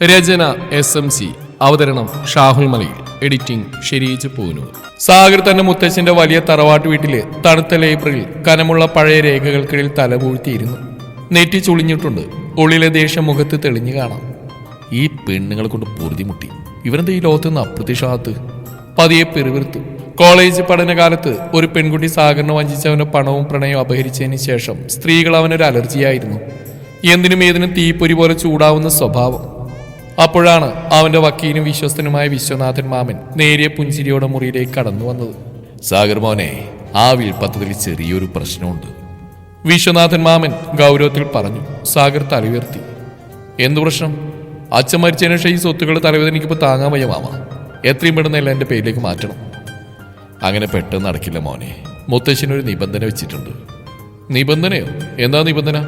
രചന SMC, അവതരണം ഷാഹുൽ മലയിൽ, editing Shereej Poonoor. Sagar തന്റെ മുത്തച്ഛന്റെ വലിയ തറവാട്ട് വീട്ടിലെ തണുത്ത ലൈബ്രറിയിൽ കനമുള്ള പഴയ രേഖകൾക്കിടയിൽ തലപൂഴ്ത്തിയിരുന്നു. നെറ്റി ചുളിഞ്ഞിട്ടുണ്ട്. ഉള്ളിലെ ദേഷ്യം മുഖത്ത് തെളിഞ്ഞു കാണാം. ഈ പെണ്ണുങ്ങളെ കൊണ്ട് പൊറുതിമുട്ടി. ഇവരെന്താ ഈ ലോകത്ത് നിന്ന് അപ്രത്യക്ഷമാകത്ത്? പതിയെ പെരുവിർത്തു. കോളേജ് പഠനകാലത്ത് ഒരു പെൺകുട്ടി സാഗറിനെ വഞ്ചിച്ചവന്റെ പണവും പ്രണയവും അപഹരിച്ചതിന് ശേഷം സ്ത്രീകൾ അവനൊരു അലർജിയായിരുന്നു. എന്തിനും ഏതിനും തീപ്പൊരി പോലെ ചൂടാവുന്ന സ്വഭാവം. അപ്പോഴാണ് അവന്റെ വക്കീലും വിശ്വസ്തനുമായ വിശ്വനാഥൻ മാമൻ നേരിയ പുഞ്ചിരിയോടെ മുറിയിലേക്ക് കടന്നു വന്നത്. സാഗർ മോനെ, ആ വിൽപ്പത്തതിൽ ചെറിയൊരു പ്രശ്നമുണ്ട്. വിശ്വനാഥൻ മാമൻ ഗൗരവത്തിൽ പറഞ്ഞു. സാഗർ തലയുയർത്തി. എന്തു പ്രശ്നം? അച്ഛൻ മരിച്ചതിന് ശേഷം ഈ സ്വത്തുക്കൾ തലവേദനയ്ക്കിപ്പോൾ താങ്ങാൻ വയ്യ മാമ. എത്രയും പെട്ടെന്ന് എല്ലാം എൻ്റെ പേരിലേക്ക് മാറ്റണം. അങ്ങനെ പെട്ടെന്ന് നടക്കില്ല മോനെ. മുത്തശ്ശനൊരു നിബന്ധന വെച്ചിട്ടുണ്ട്. നിബന്ധനയോ? എന്താ നിബന്ധന?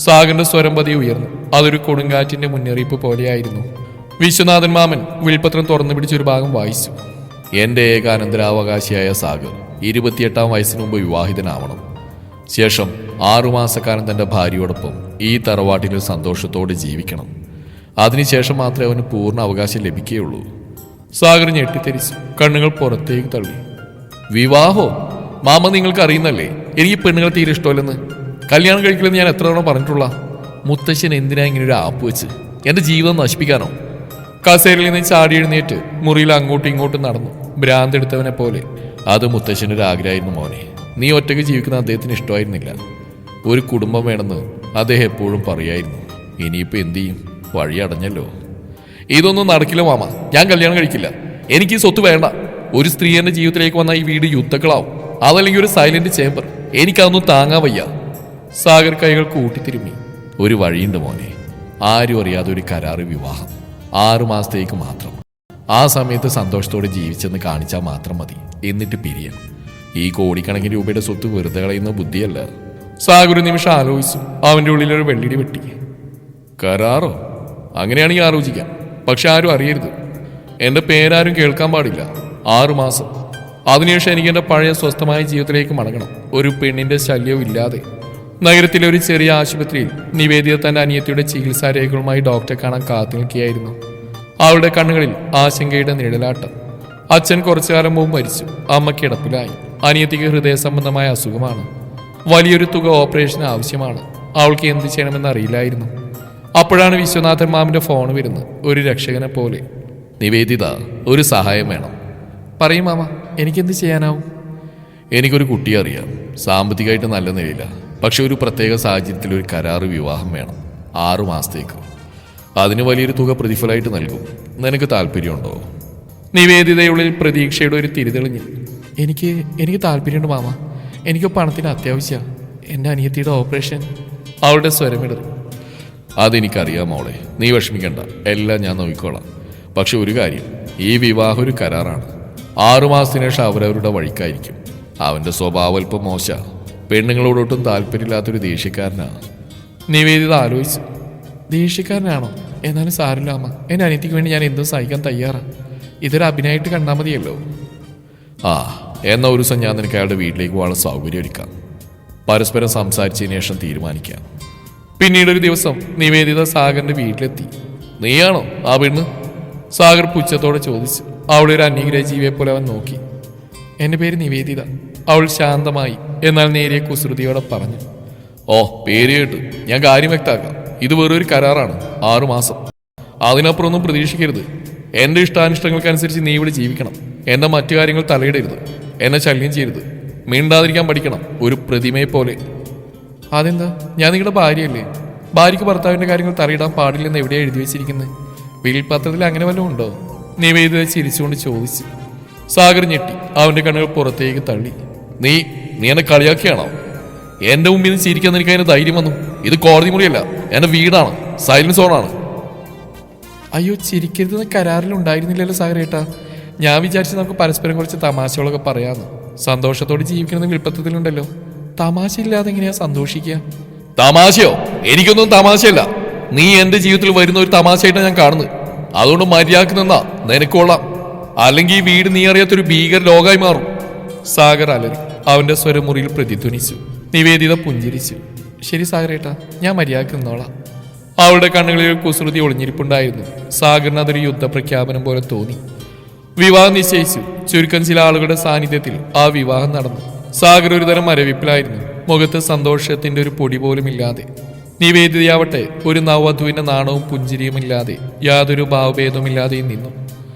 സാഗറിന്റെ സ്വരം പതിയെ ഉയർന്നു. അതൊരു കൊടുങ്കാറ്റിന്റെ മുന്നറിയിപ്പ് പോലെയായിരുന്നു. വിശ്വനാഥൻ മാമൻ വിൽപത്രം തുറന്നു പിടിച്ചൊരു ഭാഗം വായിച്ചു. എന്റെ ഏകാനന്തരാവകാശിയായ സാഗർ 28-ാം വയസ്സിന് മുമ്പ് വിവാഹിതനാവണം. ശേഷം 6 മാസക്കാലം തന്റെ ഭാര്യയോടൊപ്പം ഈ തറവാട്ടിൽ സന്തോഷത്തോടെ ജീവിക്കണം. അതിനുശേഷം മാത്രമേ അവന് പൂർണ്ണ അവകാശം ലഭിക്കുകയുള്ളൂ. സാഗർ ഞെട്ടിത്തെരിച്ചു. കണ്ണുകൾ പുറത്തേക്ക് തള്ളി. വിവാഹോ? മാമ, നിങ്ങൾക്ക് അറിയുന്നല്ലേ എനിക്ക് പെണ്ണുങ്ങളെ തീരെ ഇഷ്ടമല്ലെന്ന്. കല്യാണം കഴിക്കില്ലെന്ന് ഞാൻ എത്ര തവണ പറഞ്ഞിട്ടുള്ള. മുത്തശ്ശൻ എന്തിനാ ഇങ്ങനെ ഒരു ആപ്പ് വെച്ച് എന്റെ ജീവിതം നശിപ്പിക്കാനോ? കസേരയിൽ നിന്ന് ചാടി എഴുന്നേറ്റ് മുറിയിൽ അങ്ങോട്ടും ഇങ്ങോട്ടും നടന്നു, ഭ്രാന്തെടുത്തവനെ പോലെ. അത് മുത്തശ്ശൻ്റെ ഒരു ആഗ്രഹമായിരുന്നു മോനെ. നീ ഒറ്റയ്ക്ക് ജീവിക്കുന്ന അദ്ദേഹത്തിന് ഇഷ്ടമായിരുന്നില്ല. ഒരു കുടുംബം വേണമെന്ന് അദ്ദേഹം എപ്പോഴും പറയായിരുന്നു. ഇനിയിപ്പോൾ എന്തു ചെയ്യും? വഴി അടഞ്ഞല്ലോ. ഇതൊന്നും നടക്കില്ല മാമ. ഞാൻ കല്യാണം കഴിക്കില്ല. എനിക്ക് ഈ സ്വത്ത് വേണ്ട. ഒരു സ്ത്രീ എന്റെ ജീവിതത്തിലേക്ക് വന്നാൽ ഈ വീട് യുദ്ധക്കളാവും. അതല്ലെങ്കിൽ ഒരു സൈലന്റ് ചേംബർ. എനിക്കതൊന്നും താങ്ങാൻ വയ്യ. സാഗർ കൈകൾ കൂട്ടിത്തിരുമ്മി. ഒരു വഴിയുണ്ട് മോനെ. ആരും അറിയാതെ ഒരു കരാറ് വിവാഹം, 6 മാസത്തേക്ക് മാത്രം. ആ സമയത്ത് സന്തോഷത്തോടെ ജീവിച്ചെന്ന് കാണിച്ചാൽ മാത്രം മതി. എന്നിട്ട് പിരിയാൻ. ഈ കോടിക്കണക്കിന് രൂപയുടെ സ്വത്ത് വെറുതെ കളയുന്ന ബുദ്ധിയല്ല. സാഗർ ഒരു നിമിഷം ആലോചിച്ചു. അവന്റെ ഉള്ളിലൊരു വെള്ളിടി വെട്ടി. കരാറോ? അങ്ങനെയാണെങ്കിൽ ആലോചിക്കാം. പക്ഷെ ആരും അറിയരുത്. എന്റെ പേരാരും കേൾക്കാൻ പാടില്ല. 6 മാസം. അതിനുശേഷം എനിക്ക് എന്റെ പഴയ സ്വസ്ഥമായ ജീവിതത്തിലേക്ക് മടങ്ങണം. ഒരു പെണ്ണിന്റെ ശല്യവും ഇല്ലാതെ. നഗരത്തിലെ ഒരു ചെറിയ ആശുപത്രിയിൽ നിവേദിത തന്റെ അനിയത്തിയുടെ ചികിത്സാ രേഖകളുമായി ഡോക്ടറെ കാണാൻ കാത്തു നിൽക്കുകയായിരുന്നു. അവളുടെ കണ്ണുകളിൽ ആശങ്കയുടെ നിഴലാട്ടം. അച്ഛൻ കുറച്ചുകാലം മുമ്പ് മരിച്ചു. അമ്മ കിടപ്പിലായി. അനിയത്തിക്ക് ഹൃദയ സംബന്ധമായ അസുഖമാണ്. വലിയൊരു തുക ഓപ്പറേഷന് ആവശ്യമാണ്. അവൾക്ക് എന്ത് ചെയ്യണമെന്ന് അറിയില്ലായിരുന്നു. അപ്പോഴാണ് വിശ്വനാഥൻ മാമന്റെ ഫോൺ വരുന്നത്, ഒരു രക്ഷകനെ പോലെ. നിവേദിത, ഒരു സഹായം വേണം. പറയും മാമ, എനിക്കെന്ത് ചെയ്യാനാവും? എനിക്കൊരു കുട്ടിയെ അറിയാം. സാമ്പത്തികമായിട്ട് നല്ല നിലയില്ല. പക്ഷെ ഒരു പ്രത്യേക സാഹചര്യത്തിൽ ഒരു കരാറ് വിവാഹം വേണം, 6 മാസത്തേക്ക്. അതിന് വലിയൊരു തുക പ്രതിഫലമായിട്ട് നൽകും. നിനക്ക് താല്പര്യമുണ്ടോ? നിവേദിതയുള്ളിൽ പ്രതീക്ഷയുടെ ഒരു തിരിതെളിഞ്ഞു. എനിക്ക് താല്പര്യമുണ്ട് മാമ. എനിക്ക് പണത്തിന് അത്യാവശ്യമാണ്. എൻ്റെ അനിയത്തിയുടെ ഓപ്പറേഷൻ. അവളുടെ സ്വരമിടറി. അതെനിക്കറിയാം മോളെ, നീ വിഷമിക്കണ്ട. എല്ലാം ഞാൻ നോക്കിക്കോളാം. പക്ഷെ ഒരു കാര്യം, ഈ വിവാഹം ഒരു കരാറാണ്. 6 മാസത്തിന് ശേഷം അവരവരുടെ വഴിക്കായിരിക്കും. അവന്റെ സ്വഭാവം അല്പം മോശ. പെണ്ണുങ്ങളോടൊട്ടും താല്പര്യമില്ലാത്തൊരു ദേഷ്യക്കാരനാണ്. നിവേദിത ആലോചിച്ചു. ദേഷ്യക്കാരനാണോ? എന്നാലും സാരില്ല അമ്മ. എൻ്റെ അനിയത്തിക്ക് വേണ്ടി ഞാൻ എന്തും സഹിക്കാൻ തയ്യാറാണ്. ഇതൊരു അഭിനയമായിട്ട് കണ്ടാൽ മതിയല്ലോ. എന്നാ ഒരു ദിവസം ഞാൻ നിനക്ക് അയാളുടെ വീട്ടിലേക്ക് പോകാനുള്ള സൗകര്യം ഒരുക്കാം. പരസ്പരം സംസാരിച്ചതിന് ശേഷം തീരുമാനിക്കാം. പിന്നീടൊരു ദിവസം നിവേദിത സാഗറിന്റെ വീട്ടിലെത്തി. നീയാണോ ആ പെണ്ണ്? സാഗർ പുച്ഛത്തോടെ ചോദിച്ചു. അവളെ ഒരു അന്യഗ്രഹ ജീവിയെ പോലെ അവൻ നോക്കി. എൻ്റെ പേര് നിവേദിത. അവൾ ശാന്തമായി എന്നാൽ നേരിയ കുസൃതിയോടെ പറഞ്ഞു. ഓ, പേര് കേട്ട്. ഞാൻ കാര്യം വ്യക്തമാക്കാം. ഇത് വേറൊരു കരാറാണ്, 6 മാസം. അതിനപ്പുറം ഒന്നും പ്രതീക്ഷിക്കരുത്. എൻ്റെ ഇഷ്ടാനിഷ്ടങ്ങൾക്കനുസരിച്ച് നീ ഇവിടെ ജീവിക്കണം. എൻ്റെ മറ്റു കാര്യങ്ങൾ തലയിടരുത്. എന്നെ ശല്യം ചെയ്യരുത്. മിണ്ടാതിരിക്കാൻ പഠിക്കണം, ഒരു പ്രതിമയെ പോലെ. അതെന്താ? ഞാൻ നിങ്ങളുടെ ഭാര്യയല്ലേ. ഭാര്യയ്ക്ക് ഭർത്താവിൻ്റെ കാര്യങ്ങൾ തലയിടാൻ പാടില്ലെന്ന് എവിടെയാണ് എഴുതി വെച്ചിരിക്കുന്നത്? വിൽപത്രത്തിൽ അങ്ങനെ വല്ലതും ഉണ്ടോ? നിവേദിത ചിരിച്ചുകൊണ്ട് ചോദിച്ചു. സാഗർ ഞെട്ടി. അവന്റെ കണ്ണുകൾ പുറത്തേക്ക് തള്ളി. നീ എന്നെ കളിയാക്കിയാണോ? എന്റെ മുമ്പിൽ നിന്ന് ചിരിക്കാൻ എനിക്ക് അതിന് ധൈര്യം വന്നു? ഇത് കോടതി മുറിയല്ല, എന്റെ വീടാണ്, സൈലൻസ് സോണാണ്. അയ്യോ, ചിരിക്കരുതെന്ന് കരാറിൽ ഉണ്ടായിരുന്നില്ലല്ലോ സാഗരേട്ടാ. ഞാൻ വിചാരിച്ചു നമുക്ക് പരസ്പരം കുറച്ച് തമാശകളൊക്കെ പറയാന്ന്. സന്തോഷത്തോടെ ജീവിക്കണമെന്ന് വിൽപ്പത്രത്തിലുണ്ടല്ലോ. തമാശ ഇല്ലാതെ എങ്ങനെയാ സന്തോഷിക്കുക? തമാശയോ? എനിക്കൊന്നും തമാശയല്ല. നീ എന്റെ ജീവിതത്തിൽ വരുന്ന ഒരു തമാശയായിട്ടാണ് ഞാൻ കാണുന്നത്. അതുകൊണ്ട് മര്യാദക്ക് നിന്നാ നിനക്കൊള്ളാം. അല്ലെങ്കിൽ ഈ വീട് നീ അറിയാത്തൊരു ഭീകര ലോകമായി മാറും. സാഗർ അലറി. അവന്റെ സ്വരമുറിയിൽ പ്രതിധ്വനിച്ചു. നിവേദിത പുഞ്ചിരിച്ചു. ശരി സാഗരേട്ടാ, ഞാൻ മര്യാദക്ക് നിന്നോളാം. അവളുടെ കണ്ണുകളിൽ കുസൃതി ഒളിഞ്ഞിരിപ്പുണ്ടായിരുന്നു. സാഗറിന് അതൊരു യുദ്ധപ്രഖ്യാപനം പോലെ തോന്നി. വിവാഹം നിശ്ചയിച്ചു. ചുരുക്കം ചില ആളുകളുടെ സാന്നിധ്യത്തിൽ ആ വിവാഹം നടന്നു. സാഗർ ഒരുതരം മരവിപ്പിലായിരുന്നു. മുഖത്ത് സന്തോഷത്തിന്റെ ഒരു പൊടി പോലും ഇല്ലാതെ. നിവേദിതയാവട്ടെ ഒരു നവവധുവിന്റെ നാണവും പുഞ്ചിരിയുമില്ലാതെ യാതൊരു ഭാവഭേദവുമില്ലാതെയും നിന്നു.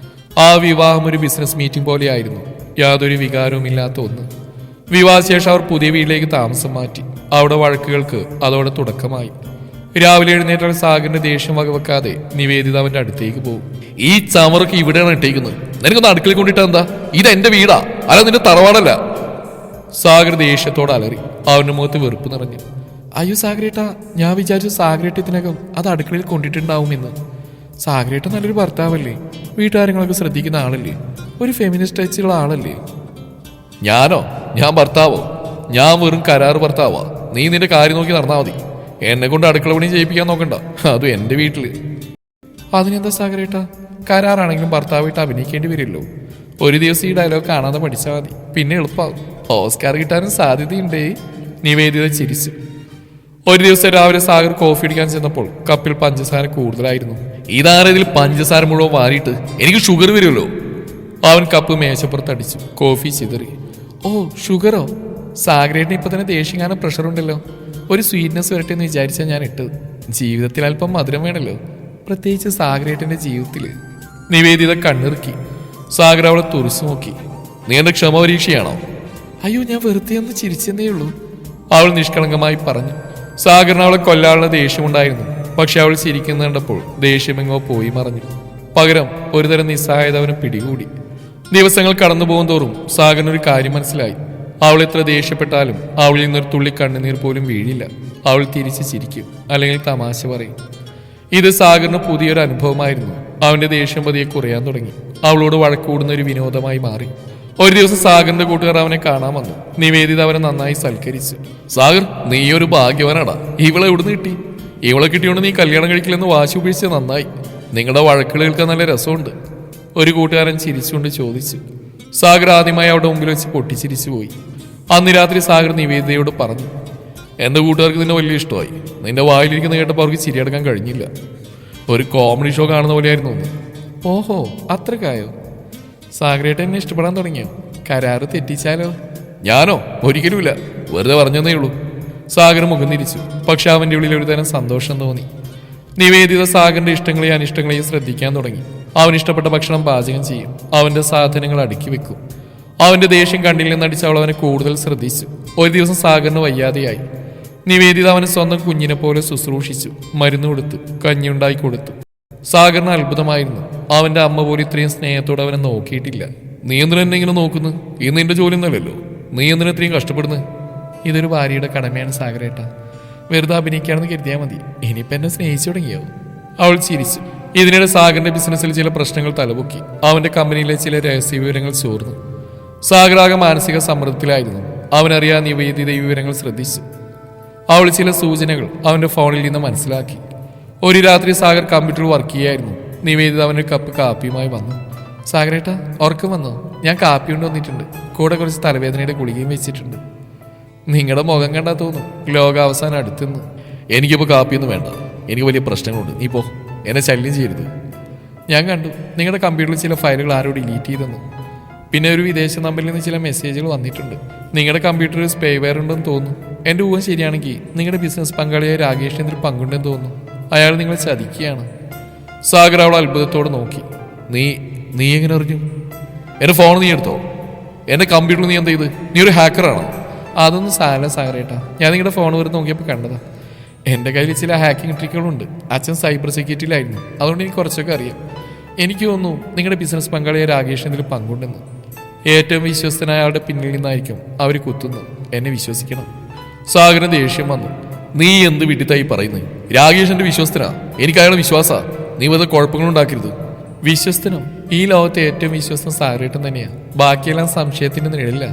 ആ വിവാഹം ഒരു ബിസിനസ് മീറ്റിംഗ് പോലെയായിരുന്നു. യാതൊരു വികാരവുമില്ലാത്ത ഒന്ന്. വിവാഹശേഷം അവർ പുതിയ വീട്ടിലേക്ക് താമസം മാറ്റി. അവിടെ വഴക്കുകൾക്ക് അതോടെ തുടക്കമായി. രാവിലെ എഴുന്നേറ്റാൽ സാഗറിന്റെ ദേഷ്യം വകവെക്കാതെ നിവേദിത അവന്റെ അടുത്തേക്ക് പോകും. ഈ ചമറൊക്കെ ഇവിടെയാണ് ഇട്ടേക്കുന്നത്. നിനക്കൊന്ന് അടുക്കളയിൽ കൊണ്ടിട്ടാ എന്താ? ഇത് എന്റെ വീടാ, അല്ല നിന്റെ തറവാടല്ല. സാഗർ ദേഷ്യത്തോടെ അലറി. അവന്റെ മുഖത്ത് വെറുപ്പ് നിറഞ്ഞു. അയ്യോ സാഗരേട്ടാ, ഞാൻ വിചാരിച്ചു സാഗരേട്ടത്തിനകം അത് അടുക്കളയിൽ കൊണ്ടിട്ടുണ്ടാവുമെന്ന്. സാഗരേട്ട നല്ലൊരു ഭർത്താവല്ലേ, വീട്ടുകാര്യങ്ങളൊക്കെ ശ്രദ്ധിക്കുന്ന ആളല്ലേ, ഒരു ഫെമിനിസ്റ്റ് ടച്ചുള്ള ആളല്ലേ. ഞാനോ? ഞാൻ ഭർത്താവോ? ഞാൻ വെറും കരാറ് ഭർത്താവാ. നീ നിന്റെ കാര്യം നോക്കി നടന്നാൽ മതി. എന്നെ കൊണ്ട് അടുക്കള പണി ചെയ്യിപ്പിക്കാൻ നോക്കണ്ട, അതും എന്റെ വീട്ടില്. അതിനെന്താ സാഗരേട്ടാ, കരാറാണെങ്കിലും ഭർത്താവായിട്ട് അഭിനയിക്കേണ്ടി വരില്ലോ. ഒരു ദിവസം ഈ ഡയലോഗ് കാണാതെ പഠിച്ചാൽ മതി, പിന്നെ എളുപ്പമാകും. ഓസ്കാർ കിട്ടാനും സാധ്യതയുണ്ടേ. നിവേദിത ചിരിച്ചു. ഒരു ദിവസം രാവിലെ സാഗർ കോഫി അടിക്കാൻ ചെന്നപ്പോൾ കപ്പിൽ പഞ്ചസാര കൂടുതലായിരുന്നു. ഇതാരതിൽ പഞ്ചസാര മുഴുവൻ വാരിയിട്ട് എനിക്ക് ഷുഗർ വരുമല്ലോ. അവൻ കപ്പ് മേശപ്പുറത്ത് അടിച്ചു. കോഫി ചിതറി. ഓ ഷുഗറോ? സാഗരേട്ടിന് ഇപ്പൊ തന്നെ ദേഷ്യങ്ങാനും പ്രഷറുണ്ടല്ലോ. ഒരു സ്വീറ്റ്നെസ് വരട്ടെ എന്ന് വിചാരിച്ചാൽ ഞാൻ ഇട്ടത്. ജീവിതത്തിൽ അല്പം മധുരം വേണമല്ലോ, പ്രത്യേകിച്ച് സാഗരേട്ടന്റെ ജീവിതത്തിൽ. നിവേദിത കണ്ണിറുക്കി. സാഗർ അവളെ തുറച്ചു നോക്കി. നീ എന്റെ ക്ഷമ പരീക്ഷയാണോ? അയ്യോ, ഞാൻ വെറുതെ ഒന്ന് ചിരിച്ചെന്നേ ഉള്ളൂ, അവൾ നിഷ്കളങ്കമായി പറഞ്ഞു. സാഗറിന് അവളെ കൊല്ലാനുള്ള ദേഷ്യമുണ്ടായിരുന്നു. പക്ഷെ അവൾ ചിരിക്കുന്ന കണ്ടപ്പോൾ ദേഷ്യമെങ്ങോ പോയി മറഞ്ഞു. പകരം ഒരുതരം നിസ്സഹായത അവന് പിടികൂടി. ദിവസങ്ങൾ കടന്നു പോകും തോറും സാഗറിനൊരു കാര്യം മനസ്സിലായി. അവൾ എത്ര ദേഷ്യപ്പെട്ടാലും അവളിൽ നിന്നൊരു തുള്ളി കണ്ണുനീർ പോലും വീഴില്ല. അവൾ തിരിച്ച് ചിരിക്കും, അല്ലെങ്കിൽ തമാശ പറയും. ഇത് സാഗറിന് പുതിയൊരു അനുഭവമായിരുന്നു. അവന്റെ ദേഷ്യം പതിയെ കുറയാൻ തുടങ്ങി. അവളോട് വഴക്കൂടുന്ന ഒരു വിനോദമായി മാറി. ഒരു ദിവസം സാഗറിന്റെ കൂട്ടുകാർ അവനെ കാണാൻ വന്നു. നിവേദിത അവനെ നന്നായി സൽക്കരിച്ചു. സാഗർ, നീ ഒരു ഭാഗ്യവാനാടാ. ഇവളെ എവിടുന്ന് കിട്ടി? ഇവളെ കിട്ടിയോണ്ട് നീ കല്യാണം കഴിക്കില്ലെന്ന് വാശി ഉപേക്ഷിച്ച് നന്നായി. നിങ്ങളുടെ വഴക്കുകൾ കേൾക്കാൻ നല്ല രസമുണ്ട്, ഒരു കൂട്ടുകാരൻ ചിരിച്ചുകൊണ്ട് ചോദിച്ചു. സാഗർ ആദ്യമായി അവിടെ മുമ്പിൽ വെച്ച് പൊട്ടിച്ചിരിച്ചു പോയി. അന്ന് രാത്രി സാഗർ നിവേദിതയോട് പറഞ്ഞു, എന്റെ കൂട്ടുകാർക്ക് നിന്നെ വലിയ ഇഷ്ടമായി. നിന്റെ വായിലിരിക്കുന്ന കേട്ടപ്പോൾ അവർക്ക് ചിരിയെടുക്കാൻ കഴിഞ്ഞില്ല. ഒരു കോമഡി ഷോ കാണുന്ന പോലെയായിരുന്നു ഒന്ന്. ഓഹോ, അത്രക്കായോ? സാഗരേട്ട എന്നെ ഇഷ്ടപ്പെടാൻ തുടങ്ങിയോ? കരാറ് തെറ്റിച്ചാലോ? ഞാനോ? ഒരിക്കലുമില്ല, വെറുതെ പറഞ്ഞതേ ഉള്ളൂ. സാഗർ മുഖം തിരിച്ചു. പക്ഷെ അവന്റെ ഉള്ളിൽ ഒരു തരം സന്തോഷം തോന്നി. നിവേദിത സാഗറിന്റെ ഇഷ്ടങ്ങളെയും അനിഷ്ടങ്ങളെയും ശ്രദ്ധിക്കാൻ തുടങ്ങി. അവൻ ഇഷ്ടപ്പെട്ട ഭക്ഷണം പാചകം ചെയ്യും. അവന്റെ സാധനങ്ങൾ അടുക്കി വെക്കും. അവന്റെ ദേഷ്യം കണ്ണിൽ നിന്നടിച്ച് അവൾ അവനെ കൂടുതൽ ശ്രദ്ധിച്ചു. ഒരു ദിവസം സാഗറിന് വയ്യാതെയായി. നിവേദിത അവനെ സ്വന്തം കുഞ്ഞിനെ പോലെ ശുശ്രൂഷിച്ചു. മരുന്ന് കൊടുത്തു, കഞ്ഞിയുണ്ടായി കൊടുത്തു. സാഗറിന് അത്ഭുതമായിരുന്നു. അവന്റെ അമ്മ പോലും ഇത്രയും സ്നേഹത്തോടെ അവനെ നോക്കിയിട്ടില്ല. നീ എന്തിനാ എന്നെ ഇങ്ങനെ നോക്കുന്നു? ഇന്ന് നിന്റെ ജോലി ഒന്നല്ലല്ലോ. നീ എന്തിനാ ഇത്രയും കഷ്ടപ്പെടുന്നത്? ഇതൊരു ഭാര്യയുടെ കടമയാണ് സാഗരേട്ട. വെറുതെ അഭിനയിക്കാണെന്ന് കരുതിയാൽ മതി. ഇനിയിപ്പോ എന്നെ സ്നേഹിച്ചു തുടങ്ങിയോ? അവൾ ചിരിച്ചു. ഇതിനിടെ സാഗറിന്റെ ബിസിനസ്സിൽ ചില പ്രശ്നങ്ങൾ തലപൊക്കി. അവന്റെ കമ്പനിയിലെ ചില രഹസ്യ വിവരങ്ങൾ ചോർന്നു. സാഗറാകെ മാനസിക സമ്മർദ്ദത്തിലായിരുന്നു. അവനറിയാൻ നിവേദിത ഈ വിവരങ്ങൾ ശ്രദ്ധിച്ചു. അവൾ ചില സൂചനകൾ അവന്റെ ഫോണിൽ നിന്ന് മനസ്സിലാക്കി. ഒരു രാത്രി സാഗർ കമ്പ്യൂട്ടറിൽ വർക്ക് ചെയ്യായിരുന്നു. നിവേദിത അവന്റെ കപ്പ് കാപ്പിയുമായി വന്നു. സാഗരേട്ട, ഉറക്കം വന്നോ? ഞാൻ കാപ്പി കൊണ്ട് വന്നിട്ടുണ്ട്. കൂടെ കുറച്ച് തലവേദനയുടെ ഗുളികയും വെച്ചിട്ടുണ്ട്. നിങ്ങളുടെ മുഖം കണ്ടാ തോന്നും ലോകാവസാനം അടുത്തുനിന്ന്. എനിക്കിപ്പോൾ കാപ്പിയൊന്നും വേണ്ട, എനിക്ക് വലിയ പ്രശ്നങ്ങളുണ്ട്. നീ പോ, എന്നെ ശല്യം ചെയ്യരുത്. ഞാൻ കണ്ടു നിങ്ങളുടെ കമ്പ്യൂട്ടറിൽ ചില ഫയലുകൾ ആരോ ഡിലീറ്റ് ചെയ്തെന്നു. പിന്നെ ഒരു വിദേശ നമ്പറിൽ നിന്ന് ചില മെസ്സേജുകൾ വന്നിട്ടുണ്ട്. നിങ്ങളുടെ കമ്പ്യൂട്ടറിൽ സ്പൈവെയർ ഉണ്ടെന്ന് തോന്നുന്നു. എൻ്റെ ഊഹം ശരിയാണെങ്കിൽ നിങ്ങളുടെ ബിസിനസ് പങ്കാളിയായ രാകേഷിന് എന്തൊരു പങ്കുണ്ടെന്ന് തോന്നുന്നു. അയാൾ നിങ്ങളെ ചതിക്കുകയാണ്. സാഗർ അവൾ അത്ഭുതത്തോടെ നോക്കി. നീ എങ്ങനെ അറിഞ്ഞു? എൻ്റെ ഫോൺ നീ എടുത്തോ? എൻ്റെ കമ്പ്യൂട്ടറിൽ നീ എന്താ ചെയ്ത്? നീ ഒരു ഹാക്കറാണോ? അതൊന്നും സാരമില്ല സാഗരേട്ടാ, ഞാൻ നിങ്ങളുടെ ഫോൺ വെറുതെ നോക്കിയപ്പോൾ കണ്ടതാ. എൻ്റെ കയ്യിൽ ചില ഹാക്കിംഗ് ട്രിക്കുകളുണ്ട്. അച്ഛൻ സൈബർ സെക്യൂരിറ്റിയിലായിരുന്നു, അതുകൊണ്ട് എനിക്ക് കുറച്ചൊക്കെ അറിയാം. എനിക്ക് തോന്നുന്നു നിങ്ങളുടെ ബിസിനസ് പങ്കാളിയായ രാകേഷിന് ഇതിൽ പങ്കുണ്ടെന്ന്. ഏറ്റവും വിശ്വസ്തനായ ആളുടെ പിന്നിൽ നിന്നായിരിക്കും അവർ കുത്തുന്നത്. എന്നെ വിശ്വസിക്കണം. സാഗറിന് ദേഷ്യം വന്നു. നീ എന്ത് വിട്ടിത്തായി പറയുന്നത്? രാകേഷിന്റെ വിശ്വസ്തനാ, എനിക്ക് അയാളെ വിശ്വാസാ. നീ വെറുതെ കുഴപ്പങ്ങളുണ്ടാക്കരുത്. വിശ്വസ്തനോ? ഈ ലോകത്തെ ഏറ്റവും വിശ്വസ്തൻ സാഗരേട്ടൻ തന്നെയാ. ബാക്കിയെല്ലാം സംശയത്തിന്റെ നിഴലില്ല.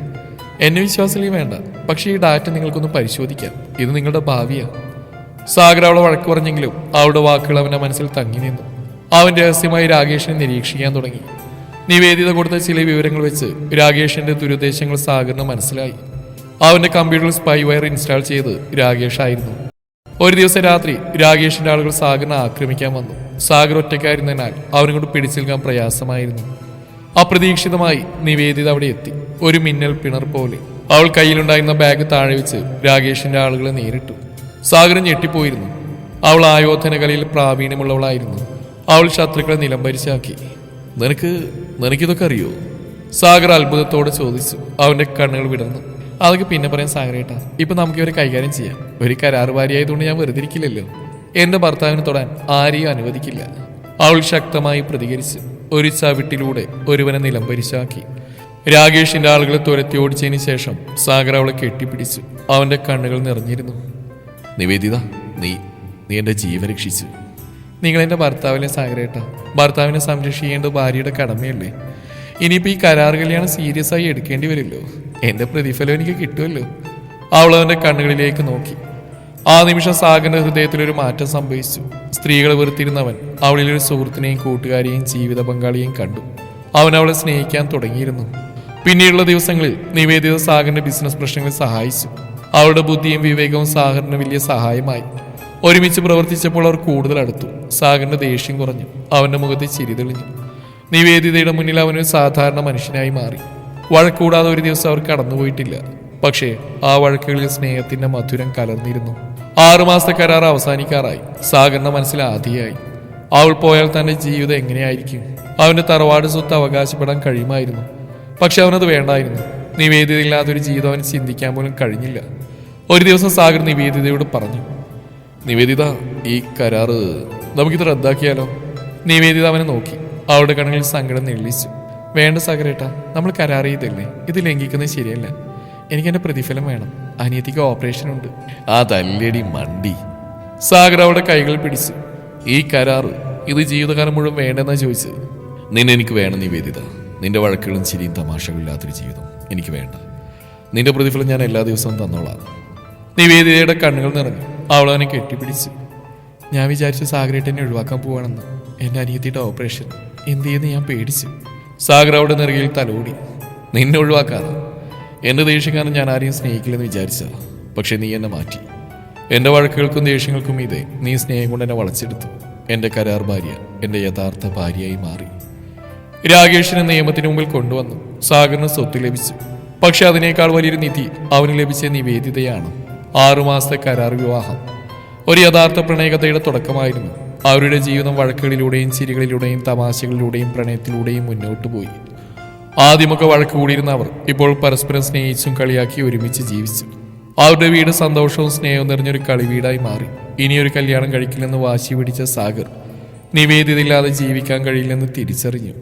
എന്നെ വിശ്വാസത്തിൽ വേണ്ട, പക്ഷേ ഈ ഡാറ്റ നിങ്ങൾക്കൊന്ന് പരിശോധിക്കാം. ഇത് നിങ്ങളുടെ ഭാവിയാ. സാഗർ അവളെ വഴക്ക് പറഞ്ഞെങ്കിലും അവളുടെ വാക്കുകൾ അവന്റെ മനസ്സിൽ തങ്ങി നിന്നു. അവൻ രഹസ്യമായി രാകേഷിനെ നിരീക്ഷിക്കാൻ തുടങ്ങി. നിവേദിത കൊടുത്ത ചില വിവരങ്ങൾ വെച്ച് രാകേഷിന്റെ ദുരുദ്ദേശങ്ങൾ സാഗറിന് മനസ്സിലായി. അവന്റെ കമ്പ്യൂട്ടറിൽ സ്പൈവെയർ ഇൻസ്റ്റാൾ ചെയ്ത് രാകേഷ് ആയിരുന്നു. ഒരു ദിവസം രാത്രി രാകേഷിന്റെ ആളുകൾ സാഗറിനെ ആക്രമിക്കാൻ വന്നു. സാഗർ ഒറ്റയ്ക്കായിരുന്നതിനാൽ അവനും കൊണ്ട് പിടിച്ചു നിൽക്കാൻ പ്രയാസമായിരുന്നു. അപ്രതീക്ഷിതമായി നിവേദിത അവിടെ എത്തി. ഒരു മിന്നൽ പിണർ പോലെ അവൾ കയ്യിലുണ്ടായിരുന്ന ബാഗ് താഴെ വെച്ച് രാകേഷിന്റെ ആളുകളെ നേരിട്ടു. സാഗർ ഞെട്ടിപ്പോയിരുന്നു. അവൾ ആയോധന കലയിൽ പ്രാവീണ്യമുള്ളവളായിരുന്നു. അവൾ ശത്രുക്കളെ നിലംപരിശാക്കി. നിനക്കിതൊക്കെ അറിയോ? സാഗർ അത്ഭുതത്തോടെ ചോദിച്ചു. അവന്റെ കണ്ണുകൾ വിടർന്നു. അതൊക്കെ പിന്നെ പറയാൻ സാഗരേട്ടാ, ഇപ്പൊ നമുക്ക് ഇവരെ കൈകാര്യം ചെയ്യാം. ഒരു കരാറുവാരിയായതുകൊണ്ട് ഞാൻ വെറുതെ ഇരിക്കില്ലല്ലോ. എന്റെ ഭർത്താവിന് തൊടാൻ ആരെയും അനുവദിക്കില്ല. അവൾ ശക്തമായി പ്രതികരിച്ചു. ഒരു ചവിട്ടിലൂടെ ഒരുവനെ നിലംപരിശാക്കി. രാകേഷിന്റെ ആളുകളെ തുരത്തി ഓടിച്ചതിന് ശേഷം സാഗർ അവളെ കെട്ടിപ്പിടിച്ചു. അവന്റെ കണ്ണുകൾ നിറഞ്ഞിരുന്നു. നിവേദിത, നീ എന്റെ ജീവൻ രക്ഷിച്ചു. നിങ്ങൾ എന്റെ ഭർത്താവിനെ സാഗരേട്ട, ഭർത്താവിനെ സംരക്ഷിക്കേണ്ടത് ഭാര്യയുടെ കടമയല്ലേ? ഇനിയിപ്പോൾ ഈ കരാർ കല്യാണം സീരിയസ് ആയി എടുക്കേണ്ടി വരില്ലോ. എന്റെ പ്രതിഫലം എനിക്ക് കിട്ടുമല്ലോ. അവൾ അവന്റെ കണ്ണുകളിലേക്ക് നോക്കി. ആ നിമിഷം സാഗറിന്റെ ഹൃദയത്തിലൊരു മാറ്റം സംഭവിച്ചു. സ്ത്രീകളെ വെറുത്തിരുന്നവൻ അവളിലൊരു സുഹൃത്തിനെയും കൂട്ടുകാരിയെയും ജീവിത പങ്കാളിയെയും കണ്ടു. അവൻ അവളെ സ്നേഹിക്കാൻ തുടങ്ങിയിരുന്നു. പിന്നീടുള്ള ദിവസങ്ങളിൽ നിവേദിത സാഗറിന്റെ ബിസിനസ് പ്രശ്നങ്ങളിൽ സഹായിച്ചു. അവളുടെ ബുദ്ധിയും വിവേകവും സാഗറിന് വലിയ സഹായമായി. ഒരുമിച്ച് പ്രവർത്തിച്ചപ്പോൾ അവർ കൂടുതൽ അടുത്തു. സാഗറിന്റെ ദേഷ്യം കുറഞ്ഞു. അവന്റെ മുഖത്ത് ചിരി തെളിഞ്ഞു. നിവേദിതയുടെ മുന്നിൽ അവനൊരു സാധാരണ മനുഷ്യനായി മാറി. വഴക്കൂടാതെ ഒരു ദിവസം അവർ കടന്നുപോയിട്ടില്ല. പക്ഷേ ആ വഴക്കുകളിൽ സ്നേഹത്തിന്റെ മധുരം കലർന്നിരുന്നു. 6 മാസത്തെ കരാർ അവസാനിക്കാറായി. സാഗറിന്റെ മനസ്സിൽ ആദിയായി. അവൾ പോയാൽ തന്റെ ജീവിതം എങ്ങനെയായിരിക്കും? അവന്റെ തറവാട് സ്വത്ത് അവകാശപ്പെടാൻ കഴിയുമായിരുന്നു. പക്ഷെ അവനത് വേണ്ടായിരുന്നു. നിവേദിതയില്ലാത്തൊരു ജീവിതം അവന് ചിന്തിക്കാൻ പോലും കഴിഞ്ഞില്ല. ഒരു ദിവസം സാഗർ നിവേദിതയോട് പറഞ്ഞു, നിവേദിത, ഈ കരാറ് നമുക്കിത് റദ്ദാക്കിയാലോ? നിവേദിത അവനെ നോക്കി. അവളുടെ കണ്ണുകളിൽ സങ്കടം നെള്ളിച്ചു. വേണ്ട സാഗരേട്ടാ, നമ്മൾ കരാർ ചെയ്തല്ലേ, ഇത് ലംഘിക്കുന്നത് ശരിയല്ല. എനിക്ക് എന്റെ പ്രതിഫലം വേണം. അനിയത്തിക്ക് ഓപ്പറേഷൻ ഉണ്ട്. അതല്ലടി മണ്ടി. സാഗർ അവളുടെ കൈകൾ പിടിച്ചു. ഈ കരാറ് ഇത് ജീവിതകാലം മുഴുവൻ വേണ്ടെന്നാ ചോദിച്ചത്. എനിക്ക് വേണം നിവേദിത. നിന്റെ വഴക്കുകളും ചിരിയും തമാശകളും ഇല്ലാത്തൊരു ജീവിതം എനിക്ക് വേണ്ട. നിന്റെ പ്രതിഫലം ഞാൻ എല്ലാ ദിവസവും തന്നോളാം. നിവേദിതയുടെ കണ്ണുകൾ നിറഞ്ഞു. അവൾ അവനെ കെട്ടിപ്പിടിച്ചു. ഞാൻ വിചാരിച്ചു സാഗരേട്ടനെ ഒഴിവാക്കാൻ പോവാണെന്ന്. എന്റെ അനിയത്തിയുടെ ഓപ്പറേഷൻ എന്ത് ചെയ്യുന്ന ഞാൻ പേടിച്ചു. സാഗർ അവിടെ നെറുകയിൽ തലോടി. നിന്നെ ഒഴിവാക്കാതെ എന്റെ ദേഷ്യം കാരണം ഞാൻ ആരെയും സ്നേഹിക്കില്ലെന്ന് വിചാരിച്ച. പക്ഷെ നീ എന്നെ മാറ്റി. എന്റെ വഴക്കുകൾക്കും ദേഷ്യങ്ങൾക്കും ഇതേ നീ സ്നേഹം കൊണ്ട് എന്നെ വളച്ചെടുത്തു. എന്റെ കരാർ ഭാര്യ എന്റെ യഥാർത്ഥ ഭാര്യയായി മാറി. രാകേഷിനെ നിയമത്തിന് മുമ്പിൽ കൊണ്ടുവന്നു. സാഗറിന് സ്വത്ത് ലഭിച്ചു. പക്ഷെ അതിനേക്കാൾ വലിയൊരു നിധി അവന് ലഭിച്ച നിവേദിതയാണ്. 6 മാസത്തെ കരാർ വിവാഹം ഒരു യഥാർത്ഥ പ്രണയകഥയുടെ തുടക്കമായിരുന്നു. അവരുടെ ജീവിതം വഴക്കുകളിലൂടെയും ചിരികളിലൂടെയും തമാശകളിലൂടെയും പ്രണയത്തിലൂടെയും മുന്നോട്ട് പോയി. ആദ്യമൊക്കെ വഴക്ക് കൂടിയിരുന്ന അവർ ഇപ്പോൾ പരസ്പരം സ്നേഹിച്ചും കളിയാക്കി ഒരുമിച്ച് ജീവിച്ചു. അവരുടെ വീട് സന്തോഷവും സ്നേഹവും നിറഞ്ഞൊരു കളിവീടായി മാറി. ഇനിയൊരു കല്യാണം കഴിക്കില്ലെന്ന് വാശി പിടിച്ച സാഗർ നിവേദിതയില്ലാതെ ജീവിക്കാൻ കഴിയില്ലെന്ന് തിരിച്ചറിഞ്ഞു.